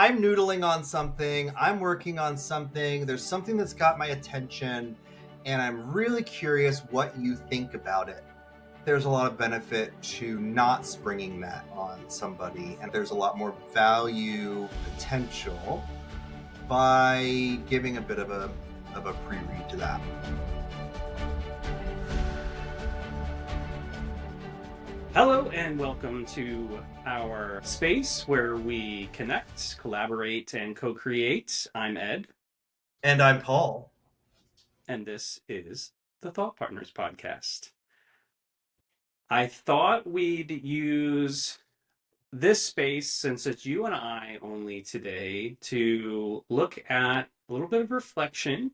I'm noodling on something, I'm working on something, there's something that's got my attention, and I'm really curious what you think about it. There's a lot of benefit to not springing that on somebody, and there's a lot more value potential by giving a bit of a pre-read to that. Hello and welcome to our space where we connect, collaborate, and co-create. I'm Ed. And I'm Paul. And this is the Thought Partners Podcast. I thought we'd use this space, since it's you and I only today, to look at a little bit of reflection,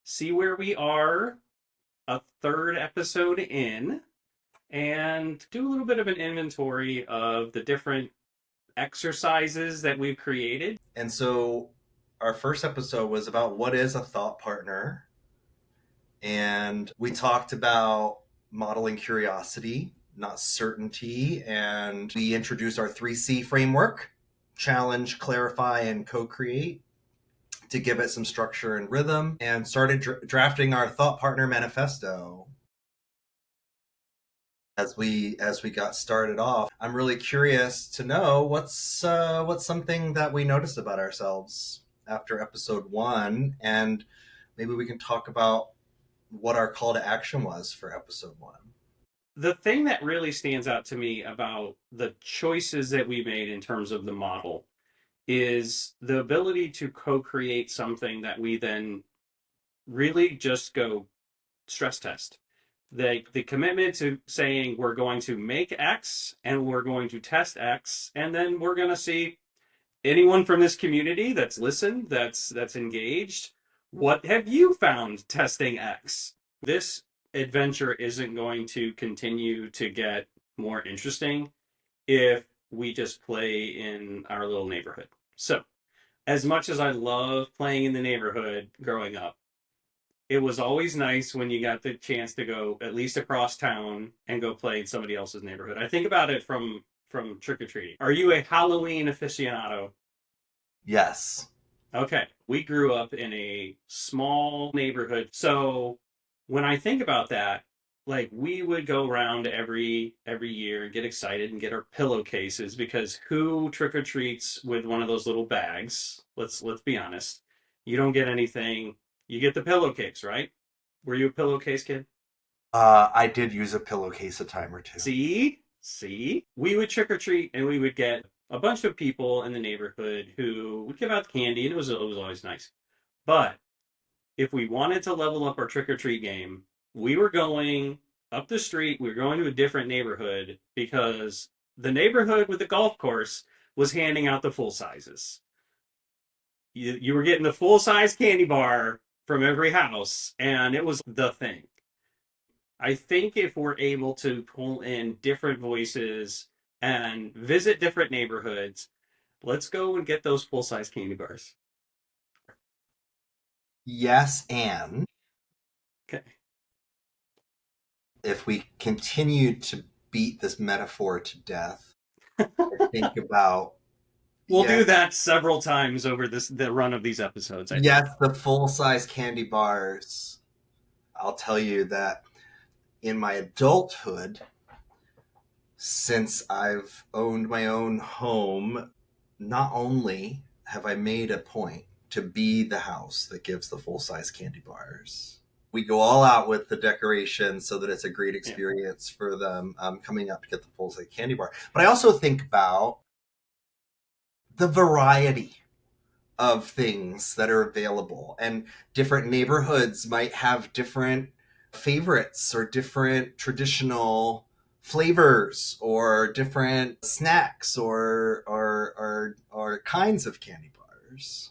see where we are a third episode in, and do a little bit of an inventory of the different exercises that we've created. And so our first episode was about what is a thought partner. And we talked about modeling curiosity, not certainty. And we introduced our 3C framework: challenge, clarify, and co-create, to give it some structure and rhythm, and started drafting our thought partner manifesto. As we got started off, I'm really curious to know what's something that we noticed about ourselves after episode 1, and maybe we can talk about what our call to action was for episode 1. The thing that really stands out to me about the choices that we made in terms of the model is the ability to co-create something that we then really just go stress test. The commitment to saying we're going to make X and we're going to test X, and then we're going to see anyone from this community that's listened, that's engaged. What have you found testing X? This adventure isn't going to continue to get more interesting if we just play in our little neighborhood. So, as much as I love playing in the neighborhood growing up, it was always nice when you got the chance to go at least across town and go play in somebody else's neighborhood. I think about it from trick-or-treating. Are you a Halloween aficionado? Yes. Okay. We grew up in a small neighborhood. So when I think about that, like, we would go around every year and get excited and get our pillowcases, because who trick-or-treats with one of those little bags? Let's be honest. You don't get anything. You get the pillowcase, right? Were you a pillowcase kid? I did use a pillowcase a time or two. See? We would trick-or-treat and we would get a bunch of people in the neighborhood who would give out candy, and it was always nice. But if we wanted to level up our trick-or-treat game, we were going up the street, we were going to a different neighborhood, because the neighborhood with the golf course was handing out the full sizes. You were getting the full-size candy bar from every house, and it was the thing. I think if we're able to pull in different voices and visit different neighborhoods, let's go and get those full-size candy bars. Yes, and Okay. if we continue to beat this metaphor to death, I think about We'll do that several times over the run of these episodes. Yes, the full-size candy bars. I'll tell you that in my adulthood, since I've owned my own home, not only have I made a point to be the house that gives the full-size candy bars, we go all out with the decorations so that it's a great experience for them coming up to get the full-size candy bar. But I also think about the variety of things that are available, and different neighborhoods might have different favorites or different traditional flavors or different snacks or kinds of candy bars.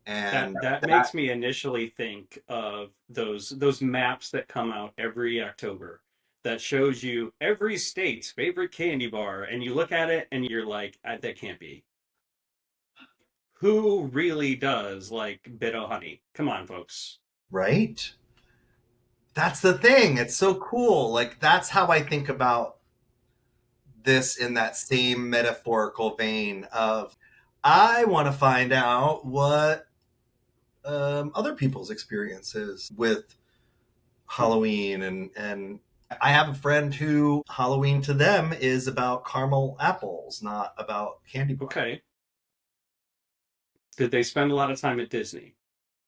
And that makes me initially think of those maps that come out every October that shows you every state's favorite candy bar, and you look at it and you're like, that can't be. Who really does like Bit-O-Honey? Come on, folks. Right? That's the thing. It's so cool. Like, that's how I think about this in that same metaphorical vein of, I want to find out what other people's experiences with Halloween and I have a friend who Halloween to them is about caramel apples, not about candy bar. Okay. Did they spend a lot of time at Disney?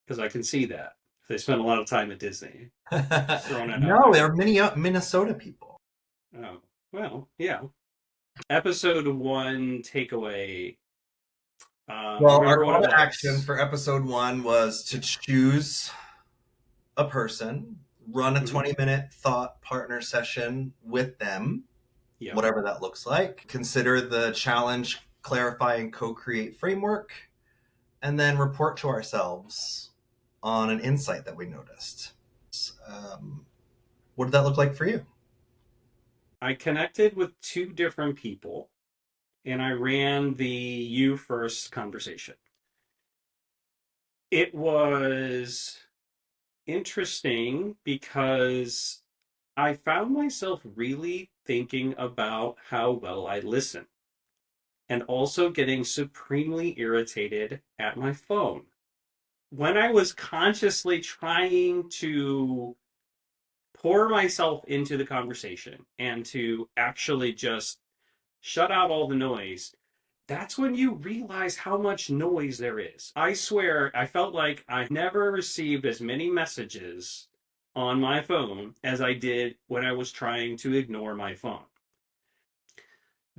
Because I can see that. They spent a lot of time at Disney. Just throwing that out No, there. they're Minnesota people. Oh, well, yeah. Episode one takeaway. Well, our Remember what call it to action was. for episode one was to choose a person, run a Hmm. 20-minute thought partner session with them, Yep. whatever that looks like. Consider the challenge, clarify, and co create framework, and then report to ourselves on an insight that we noticed. Um, what did that look like for you? I connected with two different people and I ran the you first conversation. It was interesting because I found myself really thinking about how well I listen and also getting supremely irritated at my phone. When I was consciously trying to pour myself into the conversation and to actually just shut out all the noise, that's when you realize how much noise there is. I swear, I felt like I never received as many messages on my phone as I did when I was trying to ignore my phone.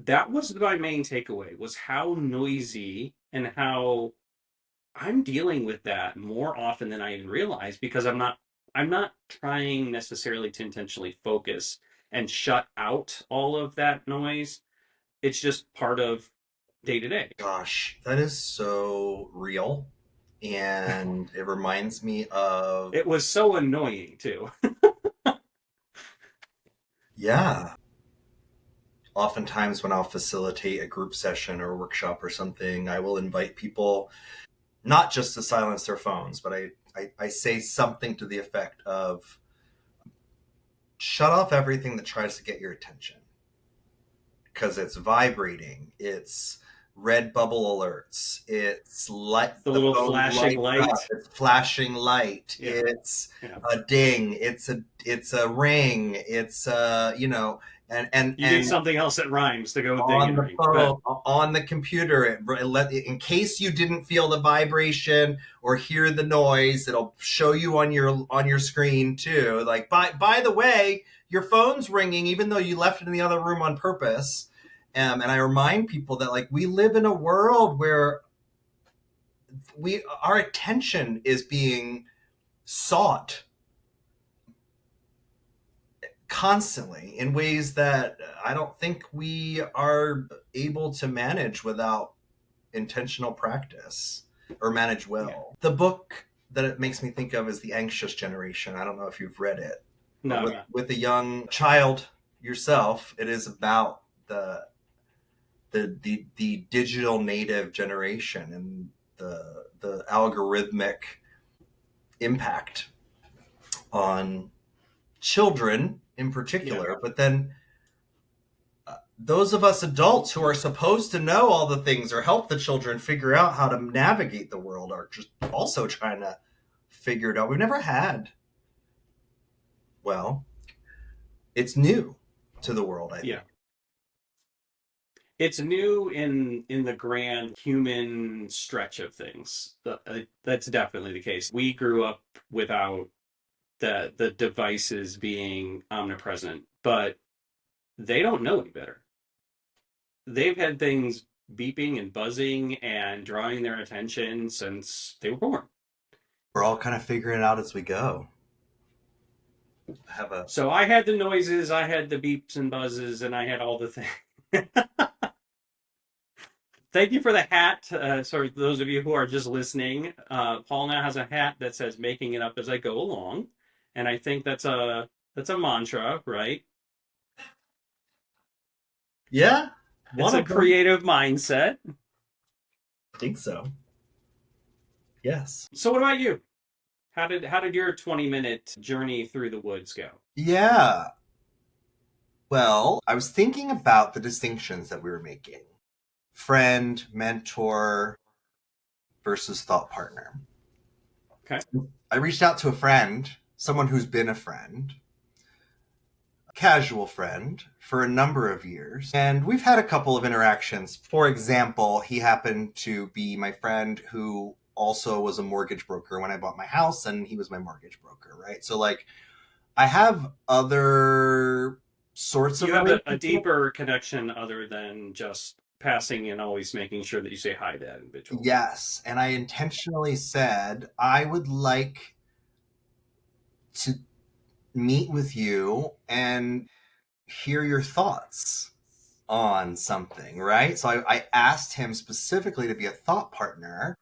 That was my main takeaway was how noisy and how I'm dealing with that more often than I even realize because I'm not trying necessarily to intentionally focus and shut out all of that noise. It's just part of day to day. Gosh, that is so real. And it reminds me of, It was so annoying too. yeah, oftentimes when I'll facilitate a group session or a workshop or something, I will invite people not just to silence their phones, but I say something to the effect of shut off everything that tries to get your attention because it's vibrating. It's red bubble alerts. It's light. The The little phone flashing lights up. light. It's flashing light. Yeah, It's yeah. a ding. It's a ring. It's and You need something else that rhymes to go with ding on and the ring. But phone, on the computer, in case you didn't feel the vibration or hear the noise, it'll show you on your screen too. Like by the way, your phone's ringing even though you left it in the other room on purpose. And I remind people that like we live in a world where we our attention is being sought constantly in ways that I don't think we are able to manage without intentional practice or manage yeah, well. The book that it makes me think of is The Anxious Generation. I don't know if you've read it, but no, no. with a young child yourself, it is about the digital native generation and the algorithmic impact on children in Yeah, particular, but then those of us adults who are supposed to know all the things or help the children figure out how to navigate the world are just also trying to figure it out. We've never had, well, it's new to the world, I yeah. think. It's new in the grand human stretch of things. That's definitely the case. We grew up without the devices being omnipresent, but they don't know any better. They've had things beeping and buzzing and drawing their attention since they were born. We're all kind of figuring it out as we go. Have a So I had the noises, I had the beeps and buzzes, and I had all the things. Thank you for the hat. Sorry, those of you who are just listening. Paul now has a hat that says "making it up as I go along," and I think that's a mantra, right? yeah, It's one a of them. creative mindset. I think so. Yes. So, what about you? How did your 20-minute journey through the woods go? Yeah. Well, I was thinking about the distinctions that we were making. friend, mentor versus thought partner. Okay. I reached out to a friend, someone who's been a friend, casual friend for a number of years. And we've had a couple of interactions. For example, he happened to be my friend who also was a mortgage broker when I bought my house, and he was my mortgage broker, right? So, like, I have other sorts of You have a relationships. deeper connection other than just passing and always making sure that you say hi to that individual. Yes. And I intentionally said, I would like to meet with you and hear your thoughts on something, right? So I asked him specifically to be a thought partner,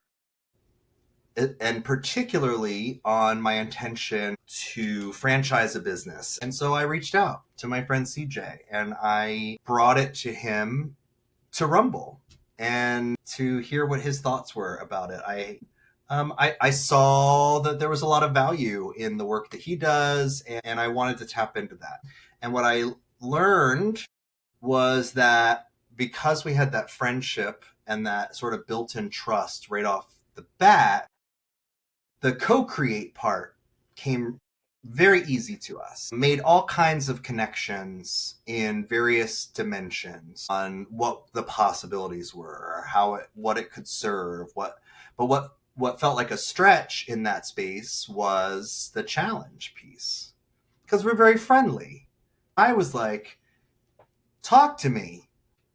and particularly on my intention to franchise a business. And so I reached out to my friend CJ and I brought it to him to Rumble and to hear what his thoughts were about it. I saw that there was a lot of value in the work that he does, and I wanted to tap into that. And what I learned was that because we had that friendship and that sort of built in trust right off the bat, the co create part came very easy to us. Made all kinds of connections in various dimensions on what the possibilities were, what it could serve, what felt like a stretch in that space was the challenge piece. Because we're very friendly. I was like, talk to me.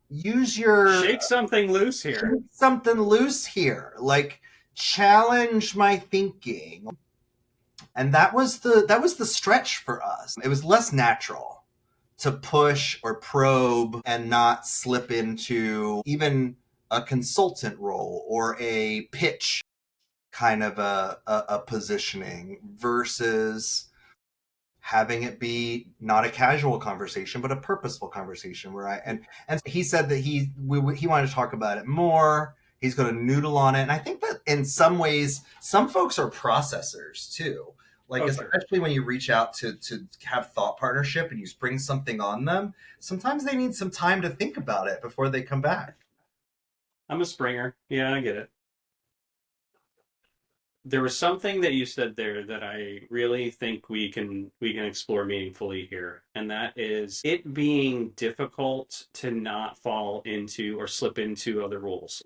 Use your Shake something loose here. something loose here. Like challenge my thinking. And that was the stretch for us. It was less natural to push or probe and not slip into even a consultant role or a pitch kind of a positioning versus having it be not a casual conversation but a purposeful conversation where and he said that he wanted to talk about it more. He's going to noodle on it, and I think that in some ways some folks are processors too, like Oh, sure. especially when you reach out to have thought partnership and you spring something on them, sometimes they need some time to think about it before they come back. I'm a Springer. Yeah, I get it. There was something that you said there that I really think we can explore meaningfully here, and that is it being difficult to not fall into or slip into other roles.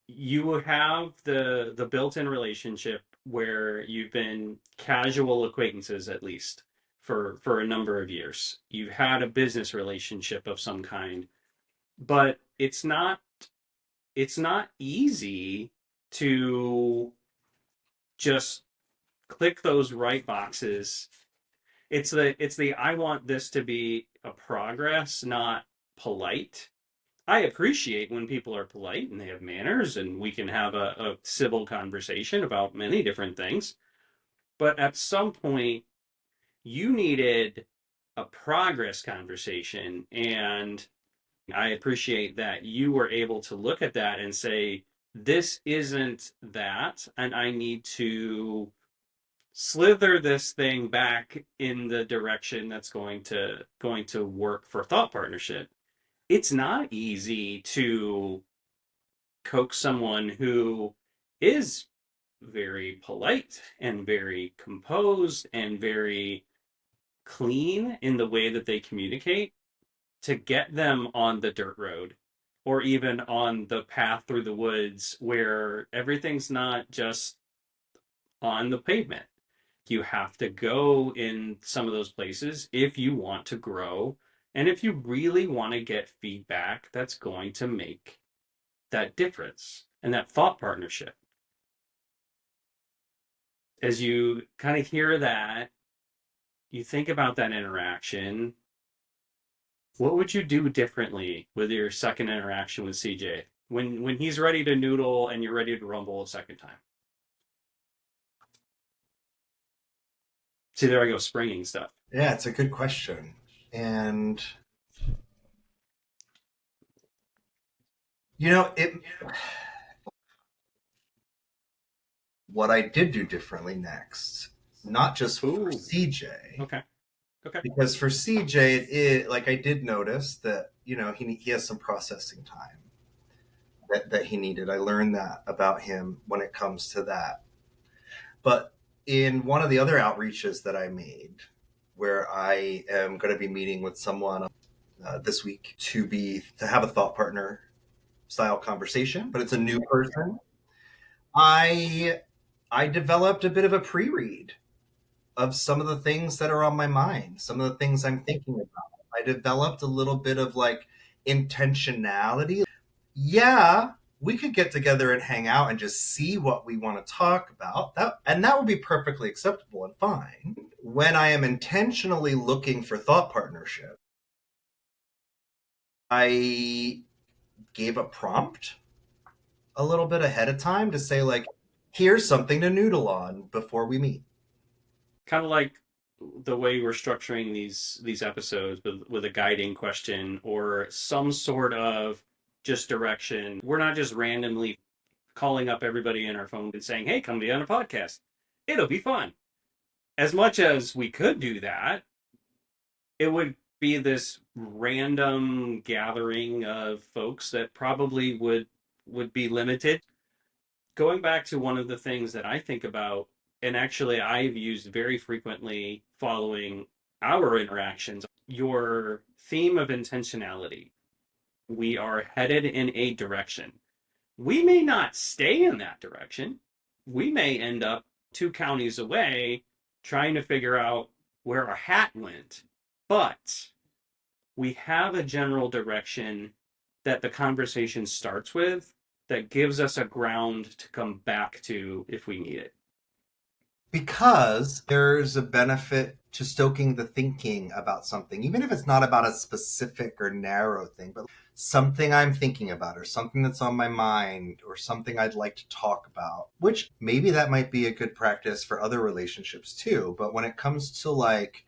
You have the built-in relationship where you've been casual acquaintances at least for a number of years. You've had a business relationship of some kind, but it's not easy to just click those right boxes. It's the I want this to be a progress, not polite. I appreciate when people are polite and they have manners and we can have a civil conversation about many different things. But at some point, you needed a progress conversation. And I appreciate that you were able to look at that and say, this isn't that. And I need to slither this thing back in the direction that's going to work for thought partnership. It's not easy to coax someone who is very polite and very composed and very clean in the way that they communicate to get them on the dirt road or even on the path through the woods where everything's not just on the pavement. You have to go in some of those places if you want to grow and if you really want to get feedback that's going to make that difference and that thought partnership. As you kind of hear that, you think about that interaction. What would you do differently with your second interaction with CJ when he's ready to noodle and you're ready to rumble a second time? See, there I go, springing stuff. Yeah, it's a good question. And it what I did do differently next, not just for Ooh, CJ, okay, okay. because for CJ, like I did notice that he has some processing time. that he needed. I learned that about him when it comes to that. But in one of the other outreaches that I made, where I am going to be meeting with someone this week to have a thought partner style conversation, but it's a new person. I I developed a bit of a pre-read of some of the things that are on my mind, some of the things I'm thinking about. I developed a little bit of like intentionality. Yeah, we could get together and hang out and just see what we want to talk about. That would be perfectly acceptable and fine. When I am intentionally looking for thought partnership, I gave a prompt a little bit ahead of time to say like, here's something to noodle on before we meet. Kind of like the way we're structuring these episodes with a guiding question or some sort of just direction. We're not just randomly calling up everybody in our phone and saying, "Hey, come be on a podcast. It'll be fun." As much as we could do that, it would be this random gathering of folks that probably would be limited. Going back to one of the things that I think about, and actually I've used very frequently following our interactions, your theme of intentionality. We are headed in a direction. We may not stay in that direction. We may end up 2 counties away trying to figure out where our hat went. But we have a general direction that the conversation starts with that gives us a ground to come back to if we need it. Because there's a benefit to stoking the thinking about something, even if it's not about a specific or narrow thing, but something I'm thinking about or something that's on my mind or something I'd like to talk about, which maybe that might be a good practice for other relationships too. But when it comes to like,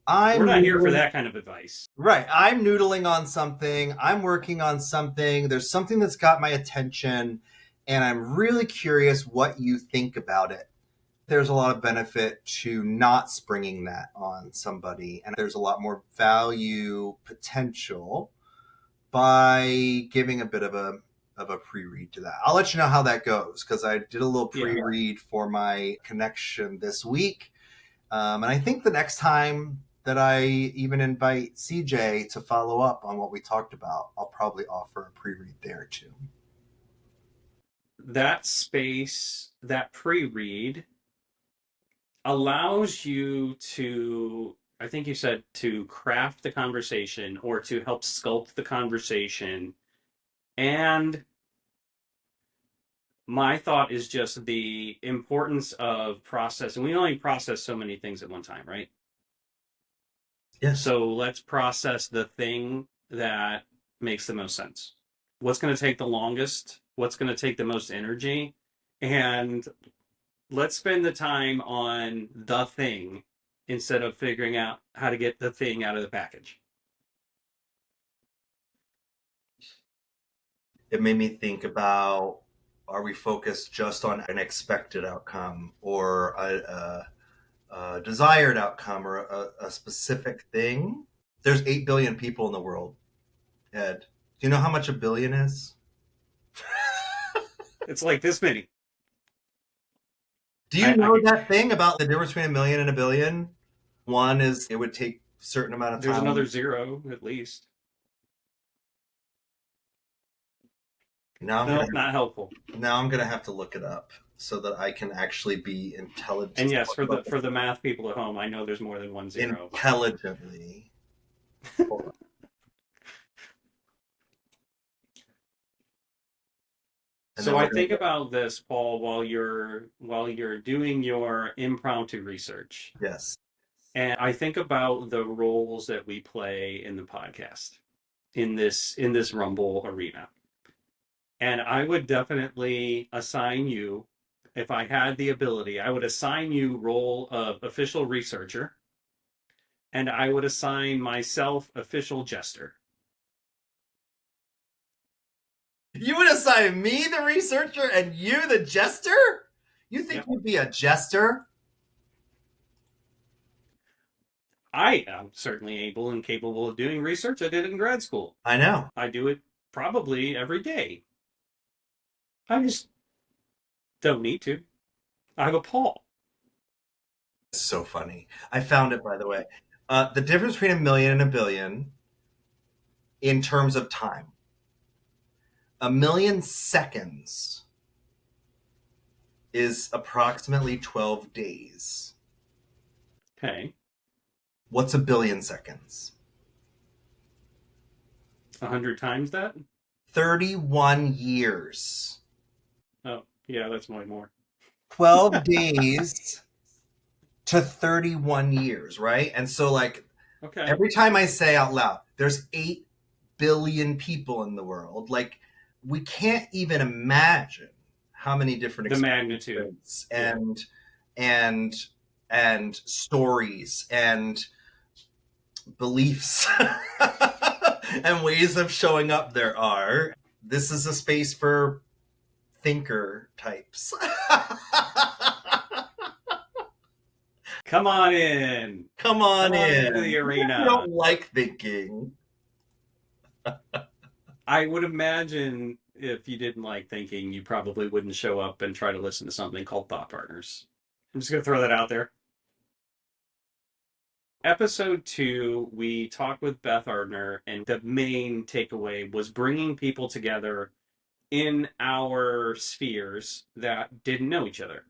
We're I'm not here for noodling, that kind of advice. right, I'm noodling on something, I'm working on something, there's something that's got my attention, and I'm really curious what you think about it. There's a lot of benefit to not springing that on somebody, and there's a lot more value potential by giving a bit of a pre-read to that. I'll let you know how that goes because I did a little Yeah. pre-read for my connection this week, and I think the next time that I even invite CJ to follow up on what we talked about, I'll probably offer a pre-read there too. That space, that pre read, allows you to, I think you said, to craft the conversation or to help sculpt the conversation. And my thought is just the importance of process. And we only process so many things at one time, right? Yes. So let's process the thing that makes the most sense. What's going to take the longest? What's going to take the most energy? And let's spend the time on the thing instead of figuring out how to get the thing out of the package. It made me think about, are we focused just on an expected outcome or a desired outcome or a specific thing? There's 8 billion people in the world, Ed. Do you know how much a billion is? It's like this many. Do you know I that thing about the difference between a million and a billion? One is it would take a certain amount of there's another time. zero at least. Now I'm No, gonna not helpful. now I'm gonna have to look it up so that I can actually be And intelligent. yes, for the math people at home, I know there's more than one zero. Intelligently. And then So I we're gonna think go. about this, Paul, while you're doing your impromptu research. Yes. And I think about the roles that we play in the podcast in this Rumble arena. And I would definitely assign you, if I had the ability, I would assign you role of official researcher, and I would assign myself official jester. You would assign me the researcher and you the jester? You think Yep. you'd be a jester? I am certainly able and capable of doing research. I did it in grad school. I know. I do it probably every day. I just don't need to. I have a Paul. It's so funny. I found it, by the way. The difference between a million and a billion in terms of time. A million seconds is approximately 12 days. Okay, What's a billion seconds? 100 times that. 31 years. Oh, yeah, that's way more. 12 days to 31 years, right? And so, like, Okay, every time I say out loud, there's 8 billion people in the world, like, we can't even imagine how many different the magnitude. experiences Yeah. and and stories and beliefs and ways of showing up there are. This is a space for thinker types. Come on in. Come on Come on into in. the You arena. don't like thinking. I would imagine if you didn't like thinking, you probably wouldn't show up and try to listen to something called Thought Partners. I'm just going to throw that out there. Episode 2, we talked with Beth Ardner, and the main takeaway was bringing people together in our spheres that didn't know each other.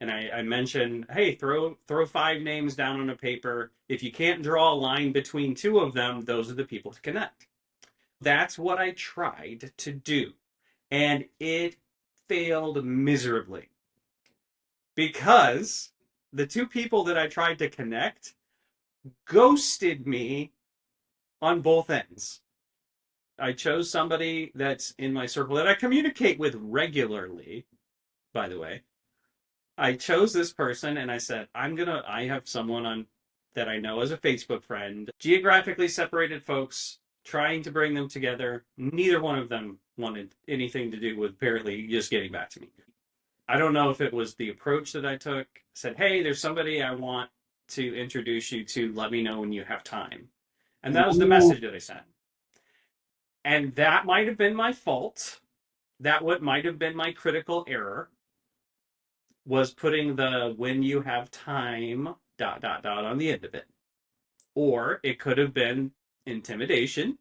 And I mentioned, hey, throw 5 names down on a paper. If you can't draw a line between two of them, those are the people to connect. That's what I tried to do. And it failed miserably because the two people that I tried to connect ghosted me on both ends. I chose somebody that's in my circle that I communicate with regularly, by the way. I chose this person and I said, I have someone on that I know as a Facebook friend, geographically separated folks, trying to bring them together. Neither one of them wanted anything to do with apparently just getting back to me. I don't know if it was the approach that I took. Said, hey, there's somebody I want to introduce you to. Let me know when you have time. And that was the Ooh. message that I sent. And that might have been my fault. That what might have been my critical error was putting the when you have time dot dot dot on the end of it. Or it could have been intimidation.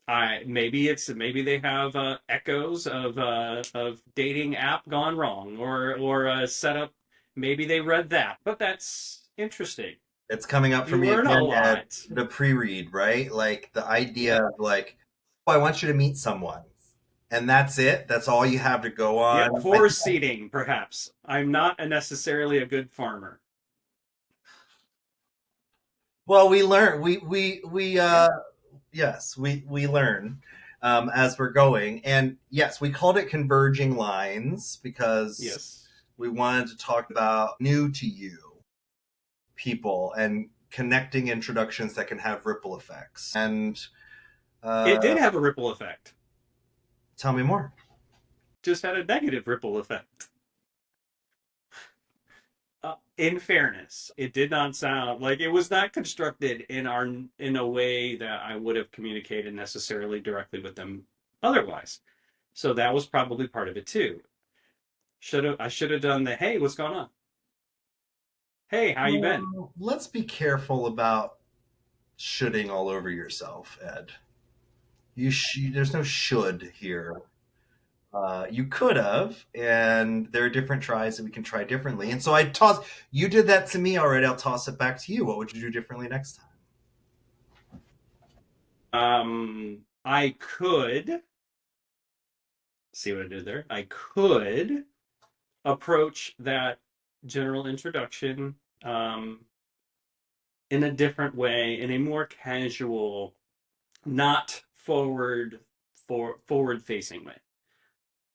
I maybe they have echoes of dating app gone wrong or setup. Maybe they read that, but that's interesting. It's coming up for You me learn a again, Ed. lot. The pre-read, right? Like the idea Yeah. of like, oh, I want you to meet someone, and that's it. That's all you have to go Yep. on. Horse seeding, perhaps. I'm not necessarily a good farmer. Well, we learn. We Yeah. yes, we learn as we're going, and yes, we called it converging lines because Yes. we wanted to talk about new to you people and connecting introductions that can have ripple effects. And It uh, did have a ripple effect. tell me more. Just had a negative ripple effect. In fairness, it did not sound like it was not constructed in a way that I would have communicated necessarily directly with them otherwise. So that was probably part of it too. I should have done the hey, what's going on? Hey, how you been? Let's be careful about shoulding all over yourself, Ed. There's no should here. You could have, and there are different tries that we can try differently. And so I toss. You did that to me already. I'll toss it back to you. What would you do differently next time? I could see what I did there. I could approach that general introduction um, in a different way, in a more casual, not forward facing way.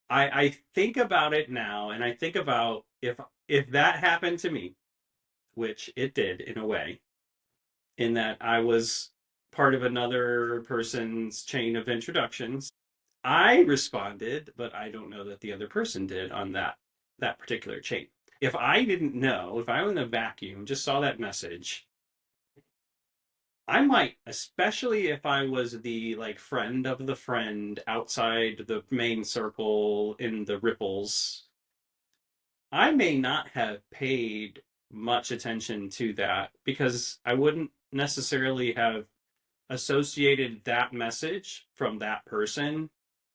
I think about it now, and I think about if that happened to me, which it did in a way, in that I was part of another person's chain of introductions. I responded, but I don't know that the other person did on that particular chain. If I didn't know, if I was in a vacuum, just saw that message, I might, especially if I was the like friend of the friend outside the main circle in the ripples, I may not have paid much attention to that because I wouldn't necessarily have associated that message from that person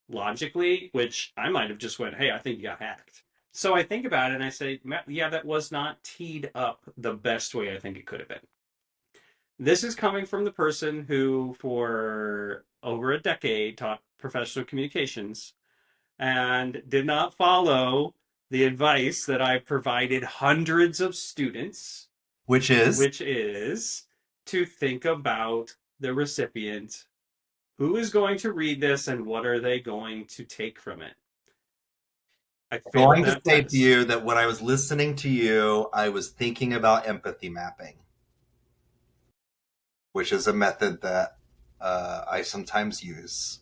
logically, which I might have just went, "Hey, I think you got hacked." So I think about it and I say, "Yeah, that was not teed up the best way I think it could have been." This is coming from the person who, for over a decade, taught professional communications and did not follow the advice that I provided hundreds of students, Which is, which is to think about the recipient. Who is going to read this and what are they going to take from it? I failed going to that say to test. you that when I was listening to you, I was thinking about empathy mapping, which is a method that I sometimes use.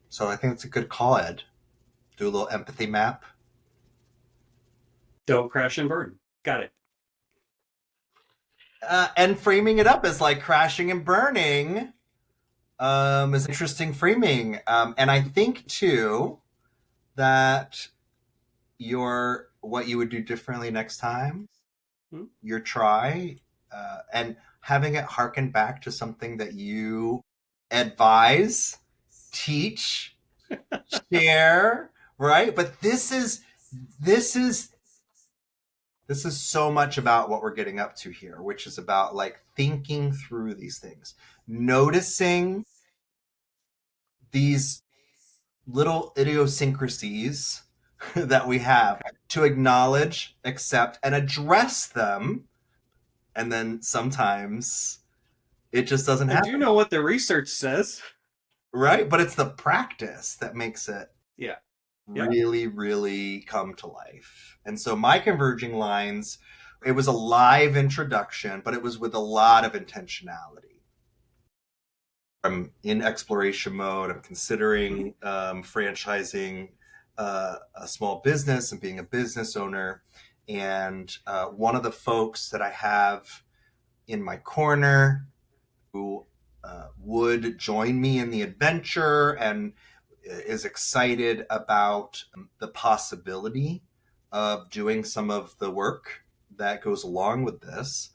So I think it's a good call, Ed. Do a little empathy map. Don't crash and burn. Got it. And framing it up as like crashing and burning is interesting framing. And I think too that your what you would do differently next time, Hmm? your try, and having it harken back to something that you advise, teach, share, right? But this is this is so much about what we're getting up to here, which is about like thinking through these things, noticing these little idiosyncrasies that we have, to acknowledge, accept, and address them. And then sometimes it just doesn't I do happen, know what the research says. right? But it's the practice that makes it Yeah. Yeah. really, really come to life. And so my converging lines, it was a live introduction, but it was with a lot of intentionality. I'm in exploration mode. I'm Mhm. considering franchising a small business and being a business owner. And one of the folks that I have in my corner who would join me in the adventure and is excited about the possibility of doing some of the work that goes along with this.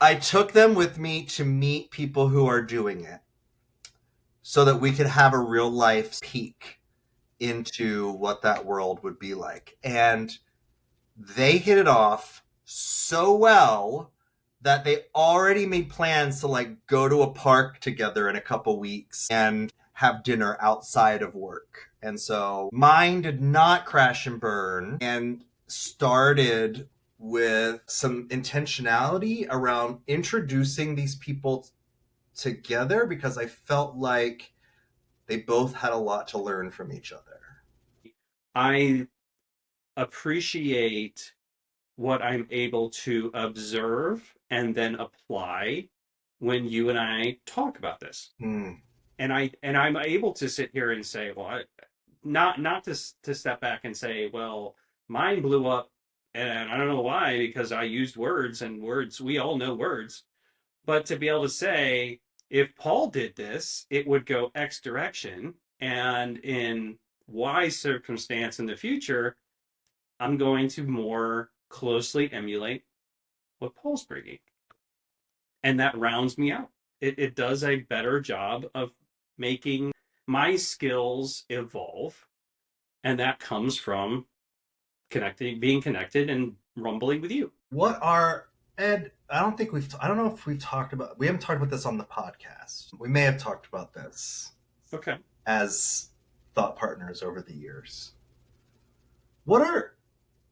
I took them with me to meet people who are doing it so that we could have a real life peek into what that world would be like. And they hit it off so well that they already made plans to like go to a park together in a couple weeks and have dinner outside of work. And so mine did not crash and burn and started with some intentionality around introducing these people together because I felt like they both had a lot to learn from each other. I appreciate what I'm able to observe and then apply when you and I talk about this. Hmm. And I'm able to sit here and say, well, not to step back and say, well, mine blew up and I don't know why because I used words and words, we all know words, but to be able to say if Paul did this, it would go X direction and in Y circumstance in the future, I'm going to more closely emulate what Paul's bringing. And that rounds me out. It does a better job of making my skills evolve. And that comes from connecting, being connected and rumbling with you. What are Ed? I don't think we've. I don't know if we've talked about. We haven't talked about this on the podcast. We may have talked about this Okay. as thought partners over the years. What are?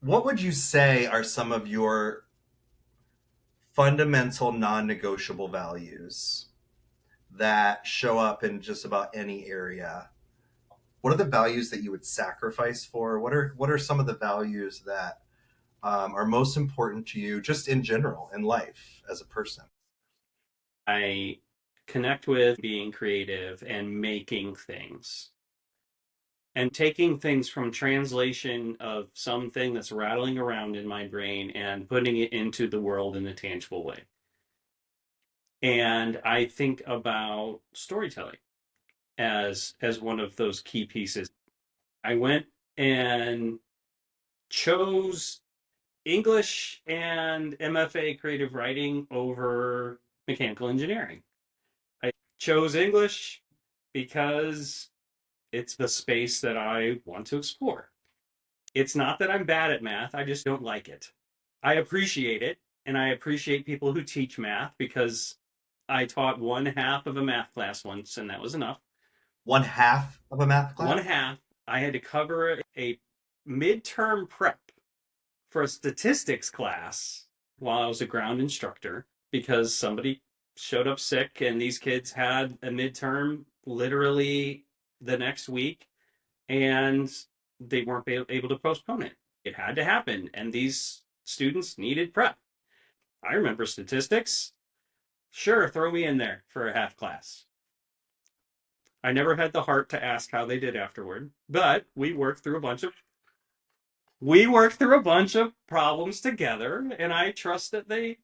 What would you say are some of your fundamental non-negotiable values that show up in just about any area? What are the values that you would sacrifice for? What are some of the values that are most important to you, just in general in life as a person? I connect with being creative and making things and taking things from translation of something that's rattling around in my brain and putting it into the world in a tangible way. And I think about storytelling as one of those key pieces. I went and chose English and MFA creative writing over mechanical engineering. I chose English because it's the space that I want to explore. It's not that I'm bad at math, I just don't like it. I appreciate it, and I appreciate people who teach math because I taught one half of a math class once, and that was enough. One half of a math One class? half, I had to cover a midterm prep for a statistics class while I was a ground instructor because somebody showed up sick and these kids had a midterm literally the next week and they weren't able to postpone it. It had to happen and these students needed prep. I remember statistics. Sure, throw me in there for a half class. I never had the heart to ask how they did afterward, but we worked through a bunch of problems together, and I trust that they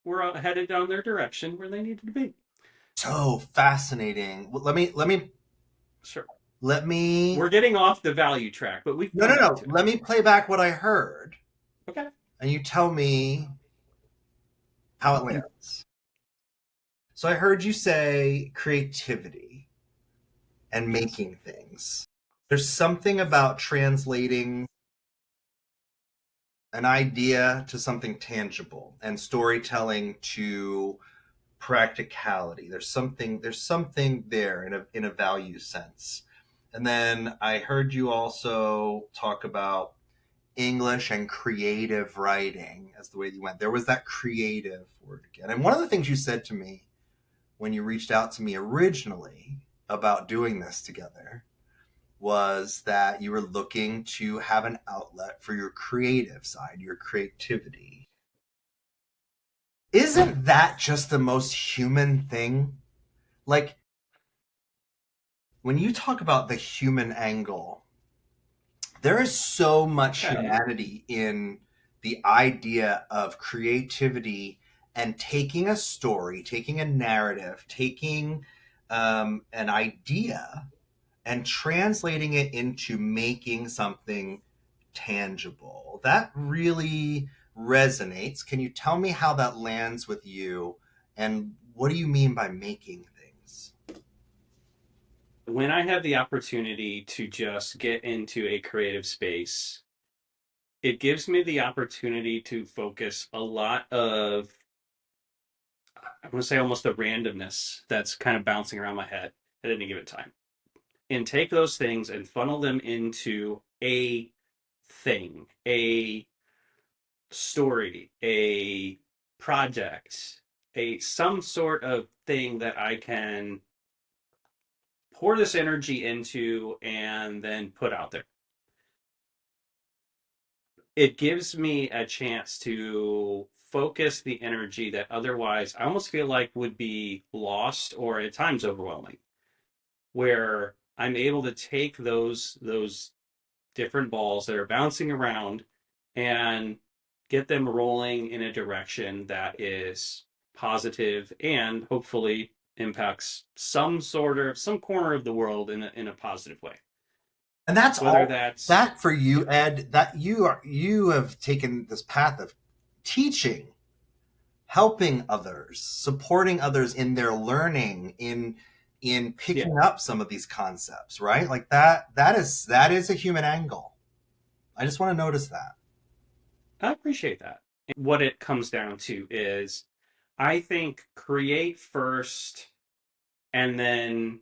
were headed down their direction where they needed to be. So fascinating. Sure. Let me We're getting off the value track, but we can no come no back no. to it. Let me play back what I heard, Okay. and you tell me how it lands. So I heard you say creativity and Yes. making things. There's something about translating an idea to something tangible and storytelling to practicality. There's something there in a value sense. And then I heard you also talk about English and creative writing as the way you went. There was that creative word again. And one of the things you said to me when you reached out to me originally about doing this together was that you were looking to have an outlet for your creative side, your creativity. Isn't that just the most human thing? Like, when you talk about the human angle, there is so much Okay. humanity in the idea of creativity and taking a story, taking a narrative, taking an idea and translating it into making something tangible. That really resonates. Can you tell me how that lands with you? And what do you mean by making things? When I have the opportunity to just get into a creative space, it gives me the opportunity to focus a lot of, I'm going to say almost the randomness that's kind of bouncing around my head at any given time. And take those things and funnel them into a thing, a story, a project, a some sort of thing that I can pour this energy into and then put out there. It gives me a chance to focus the energy that otherwise I almost feel like would be lost or at times overwhelming, where I'm able to take those different balls that are bouncing around and get them rolling in a direction that is positive and hopefully impacts some corner of the world in a positive way. And that's Whether all that's that for you, Ed, that you have taken this path of teaching, helping others, supporting others in their learning, in yeah, picking up some of these concepts, right? Like that is a human angle. I just want to notice that. I appreciate that. What it comes down to is I think create first and then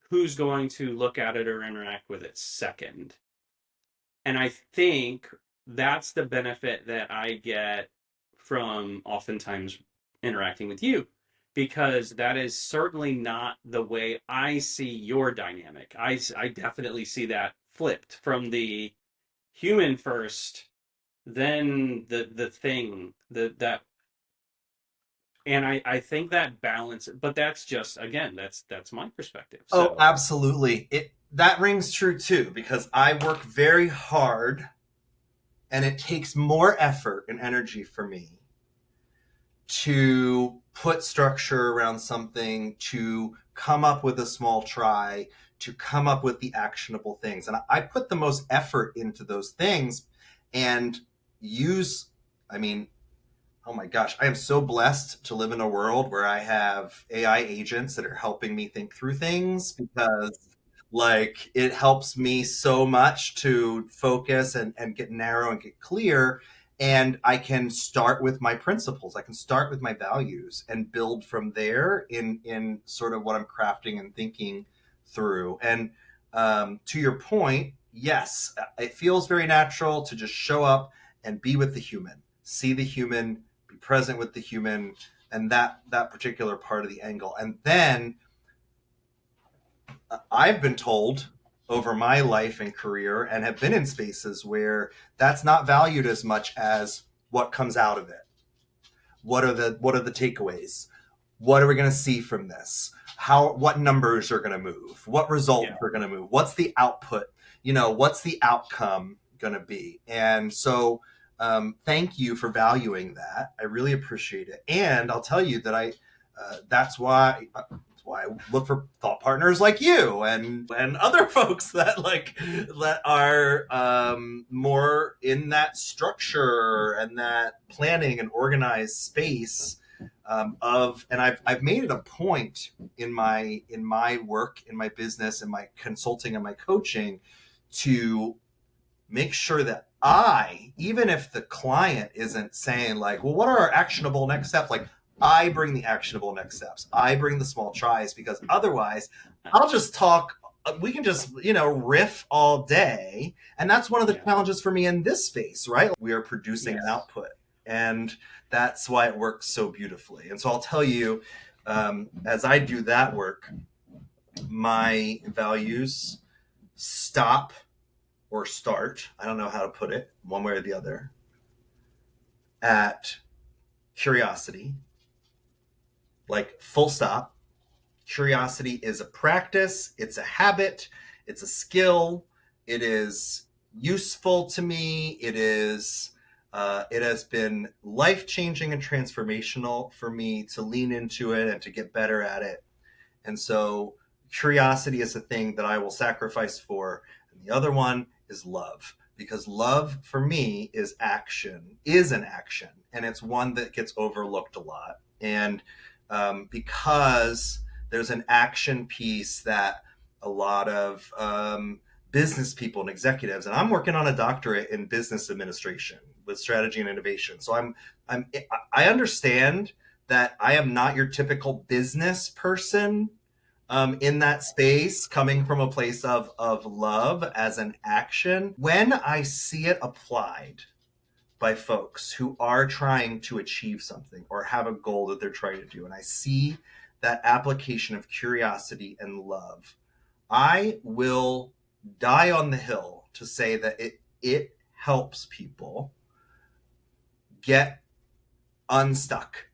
who's going to look at it or interact with it second. And I think that's the benefit that I get from oftentimes interacting with you because that is certainly not the way I see your dynamic. I definitely see that flipped from the human first, then the thing that and I think that balance, but that's just again that's my perspective. Oh, So absolutely. It that rings true too because I work very hard and it takes more effort and energy for me to put structure around something, to come up with a small try, to come up with the actionable things. And I put the most effort into those things and use, I mean, oh my gosh, I am so blessed to live in a world where I have AI agents that are helping me think through things because like it helps me so much to focus and get narrow and get clear. And I can start with my principles. I can start with my values and build from there in sort of what I'm crafting and thinking through. And to your point, yes, it feels very natural to just show up and be with the human, see the human, be present with the human, and that particular part of the angle. And then I've been told over my life and career and have been in spaces where that's not valued as much as what comes out of it. What are the takeaways? What are we going to see from this? How what numbers are going to move? What results Yeah. are going to move? What's the output? What's the outcome going to be? And so thank you for valuing that. I really appreciate it. And I'll tell you that that's why I look for thought partners like you and other folks that are more in that structure and that planning and organized space and I've made it a point in my work, in my business, in my consulting and my coaching to make sure that even if the client isn't saying like, well, what are our actionable next steps? Like I bring the actionable next steps. I bring the small tries because otherwise I'll just talk. We can just, riff all day. And that's one of the Yeah. challenges for me in this space, right? We are producing an Yes. output. And that's why it works so beautifully. And so I'll tell you, as I do that work, my values stop or start, I don't know how to put it, one way or the other, at curiosity, like full stop. Curiosity is a practice, it's a habit, it's a skill, it is useful to me, it has been life changing and transformational for me to lean into it and to get better at it. And so curiosity is a thing that I will sacrifice for. And the other one is love. Because love for me is an action, and it's one that gets overlooked a lot. And because there's an action piece that a lot of business people and executives, and I'm working on a doctorate in business administration with strategy and innovation. So I'm I understand that I am not your typical business person in that space, coming from a place of love as an action. When I see it applied by folks who are trying to achieve something or have a goal that they're trying to do, and I see that application of curiosity and love, I will die on the hill to say that it helps people get unstuck.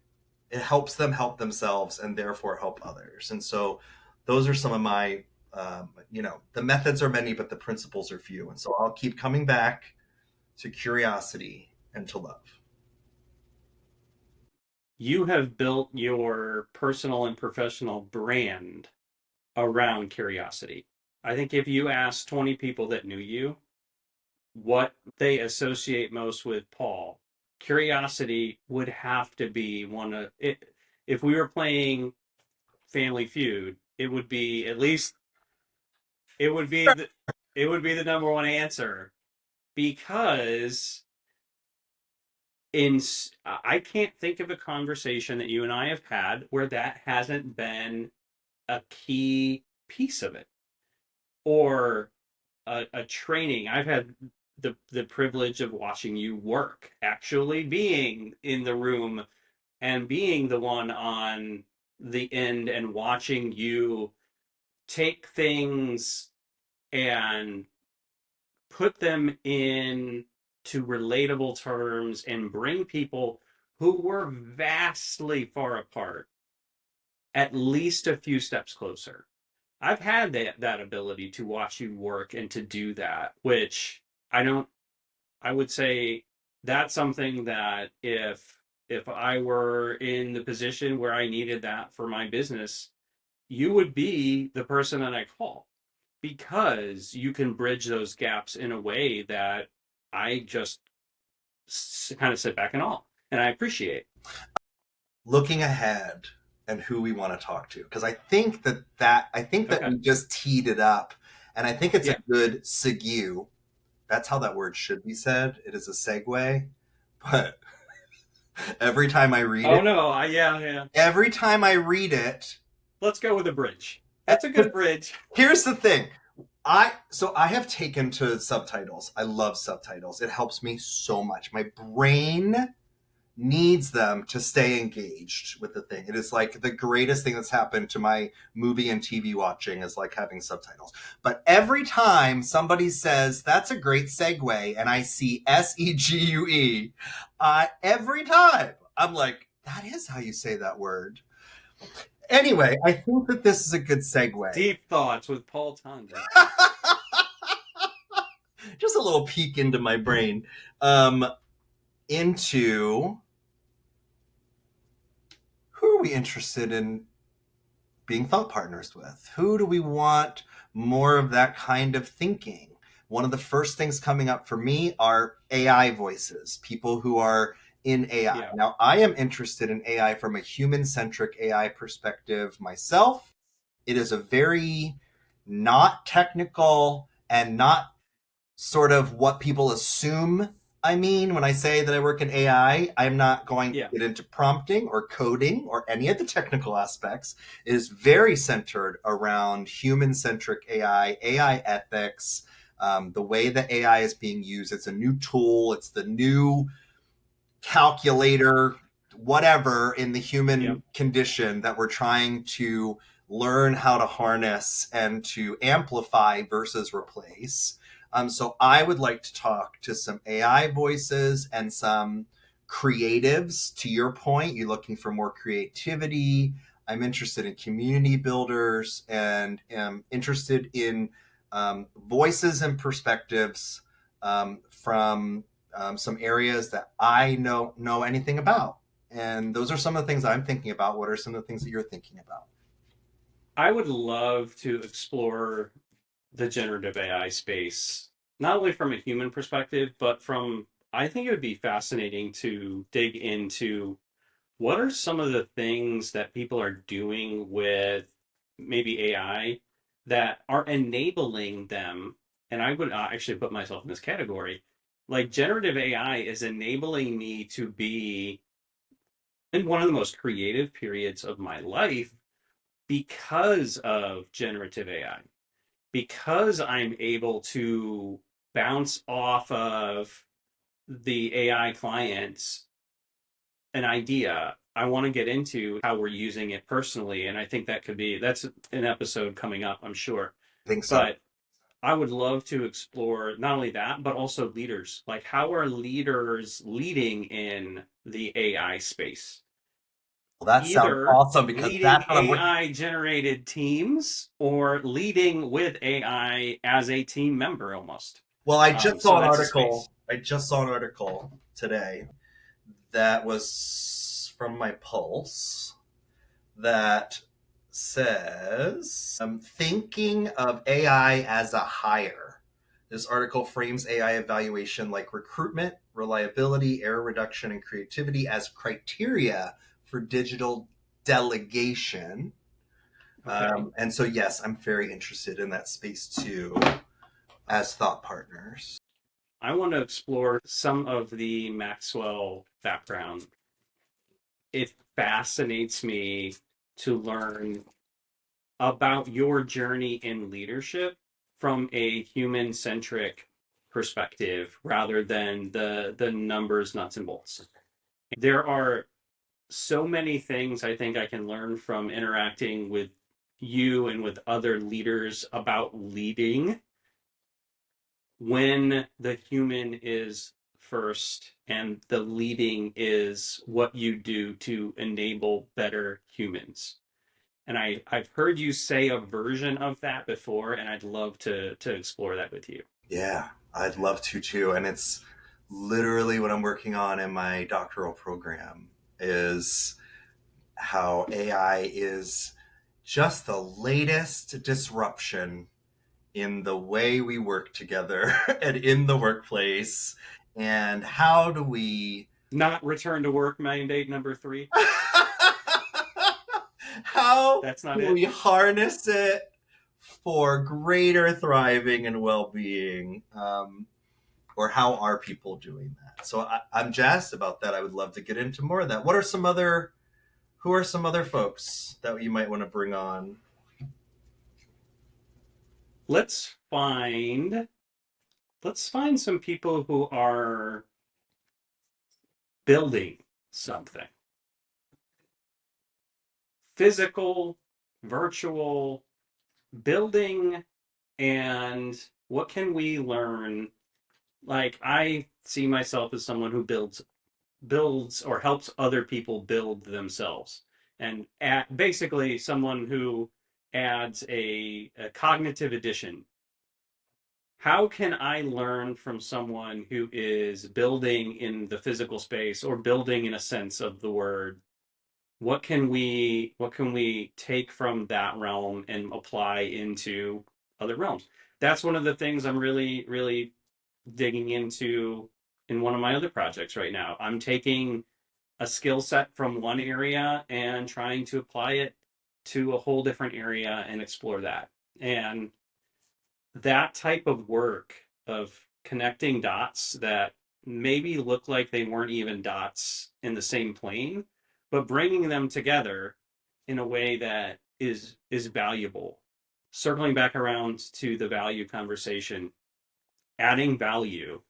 It helps them help themselves and therefore help others. And so those are some of my, the methods are many, but the principles are few. And so I'll keep coming back to curiosity and to love. You have built your personal and professional brand around curiosity. I think if you asked 20 people that knew you what they associate most with Paul, curiosity would have to be one of it. If we were playing Family Feud, it would be at least it would be the it would be the number one answer because in I can't think of a conversation that you and I have had where that hasn't been a key piece of it or a training. I've had the privilege of watching you work, actually being in the room and being the one on the end and watching you take things and put them in to relatable terms and bring people who were vastly far apart at least a few steps closer. I've had that ability to watch you work and to do that, which I don't I would say that's something that if if I were in the position where I needed that for my business, you would be the person that I call because you can bridge those gaps in a way that I just kind of sit back and all, and I appreciate. Looking ahead and who we want to talk to, because I think that Okay. we just teed it up, and I think it's a Yeah. good segue. That's how that word should be said. It is a segue, but every time I read Oh it, no. Yeah, yeah. every time I read it, Let's go with a bridge. That's a good bridge. here's the thing. I have taken to subtitles. I love subtitles. It helps me so much. My brain needs them to stay engaged with the thing. It is like the greatest thing that's happened to my movie and TV watching is like having subtitles. But every time somebody says that's a great segue and I see SEGUE, every time I'm like, that is how you say that word. Anyway, I think that this is a good segue. Deep thoughts with Paul Tondra. Just a little peek into my brain, um, into who are we interested in being thought partners with? Who do we want more of that kind of thinking? One of the first things coming up for me are AI voices, people who are in AI. Yeah. Now, I am interested in AI from a human centric AI perspective myself. It is a very not technical and not sort of what people assume I mean when I say that I work in AI. I'm not going to Yeah. get into prompting or coding or any of the technical aspects. It is very centered around human centric AI ethics, the way that AI is being used. It's a new tool, it's the new calculator, whatever in the Yeah. human condition that we're trying to learn how to harness and to amplify versus replace. So I would like to talk to some AI voices and some creatives. To your point, you're looking for more creativity. I'm interested in community builders and am interested in voices and perspectives from some areas that I know anything about. And those are some of the things I'm thinking about. What are some of the things that you're thinking about? I would love to explore the generative AI space, not only from a human perspective, but from, I think it would be fascinating to dig into what are some of the things that people are doing with maybe AI that are enabling them. And I would actually put myself in this category. Like generative AI is enabling me to be in one of the most creative periods of my life because of generative AI, because I'm able to bounce off of the AI clients an idea. I want to get into how we're using it personally. And I think that's an episode coming up, I'm sure. I think so. But I would love to explore not only that, but also leaders. Like, how are leaders leading in the AI space? Well, that sounds Either awesome because leading that's what I'm looking. AI generated teams or leading with AI as a team member almost. Well, So that's a space. I just saw an article today that was from my Pulse that says thinking of AI as a hire. This article frames AI evaluation like recruitment, reliability, error reduction, and creativity as criteria for digital delegation. Okay. And so, yes, I'm very interested in that space too, as thought partners. I want to explore some of the Maxwell background. It fascinates me to learn about your journey in leadership from a human centric perspective rather than the numbers, nuts, and bolts. There are so many things I think I can learn from interacting with you and with other leaders about leading when the human is first and the leading is what you do to enable better humans. And I've heard you say a version of that before, and I'd love to explore that with you. Yeah, I'd love to too. And it's literally what I'm working on in my doctoral program. is how AI is just the latest disruption in the way we work together and in the workplace. And how do we Not return to work mandate number 3. how That's not do it. we harness it for greater thriving and well-being? Or how are people doing that? So I'm jazzed about that. I would love to get into more of that. Who are some other folks that you might want to bring on? Let's find some people who are building something. Physical, virtual, building, and what can we learn? Like, I see myself as someone who builds or helps other people build themselves, and basically someone who adds a cognitive addition. How can I learn from someone who is building in the physical space, or building in a sense of the word? What can we take from that realm and apply into other realms? That's one of the things I'm really, really digging into in one of my other projects right now. I'm taking a skill set from one area and trying to apply it to a whole different area and explore that. And that type of work of connecting dots that maybe look like they weren't even dots in the same plane, but bringing them together in a way that is valuable. Circling back around to the value conversation, adding value.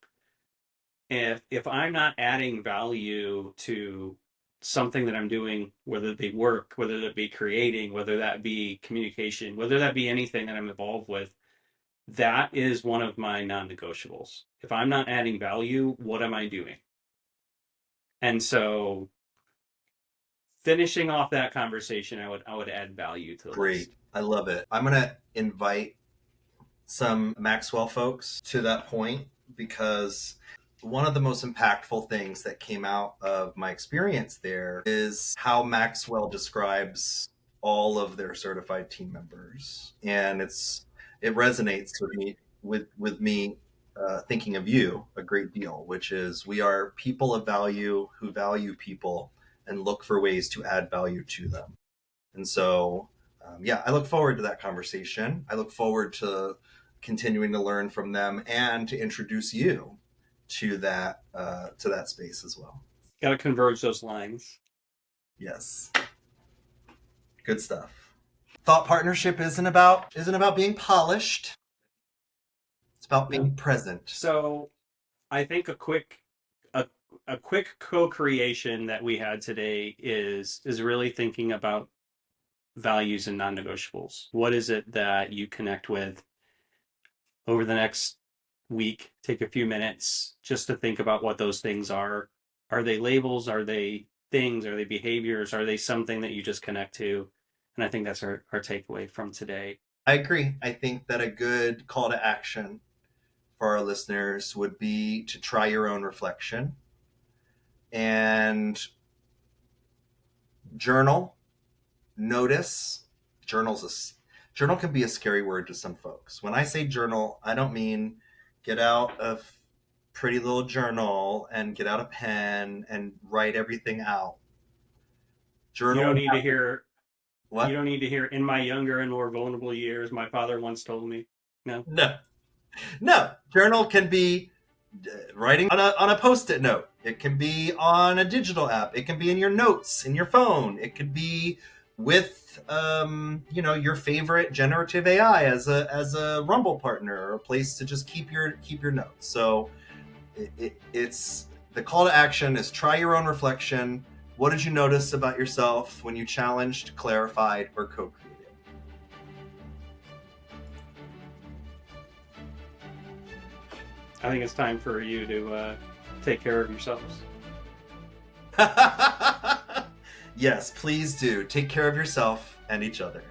If I'm not adding value to something that I'm doing, whether it be work, whether that be creating, whether that be communication, whether that be anything that I'm involved with, that is one of my non-negotiables. If I'm not adding value, what am I doing? And so, finishing off that conversation, I would add value to the Great. list. I love it. I'm going to invite some Maxwell folks to that point because one of the most impactful things that came out of my experience there is how Maxwell describes all of their certified team members. And it resonates with me thinking of you a great deal, which is we are people of value who value people and look for ways to add value to them. And so, yeah, I look forward to that conversation. I look forward to continuing to learn from them and to introduce you to that space as well. Got to converge those lines. Yes, good stuff. Thought partnership isn't about being polished. It's about No. being present. So, I think a, a quick co-creation that we had today is really thinking about values and non-negotiables. What is it that you connect with over the next week? Take a few minutes just to think about what those things are. Are they labels? Are they things? Are they behaviors? Are they something that you just connect to? And I think that's our takeaway from today. I agree. I think that a good call to action for our listeners would be to try your own reflection and journal, notice. Journals journal can be a scary word to some folks. When I say journal, I don't mean get out a pretty little journal and get out a pen and write everything out. You don't Journal need to hear you what? don't need to hear in my younger and more vulnerable years, my father once told me. No. No, no. Journal can be writing on a post-it note. It can be on a digital app. It can be in your notes in your phone. It could be with your favorite generative AI as a Rumble partner or a place to just keep your notes. So it's the call to action is try your own reflection. What did you notice about yourself when you challenged, clarified, or co-created? I think it's time for you to take care of yourselves. Yes, please do. Take care of yourself and each other.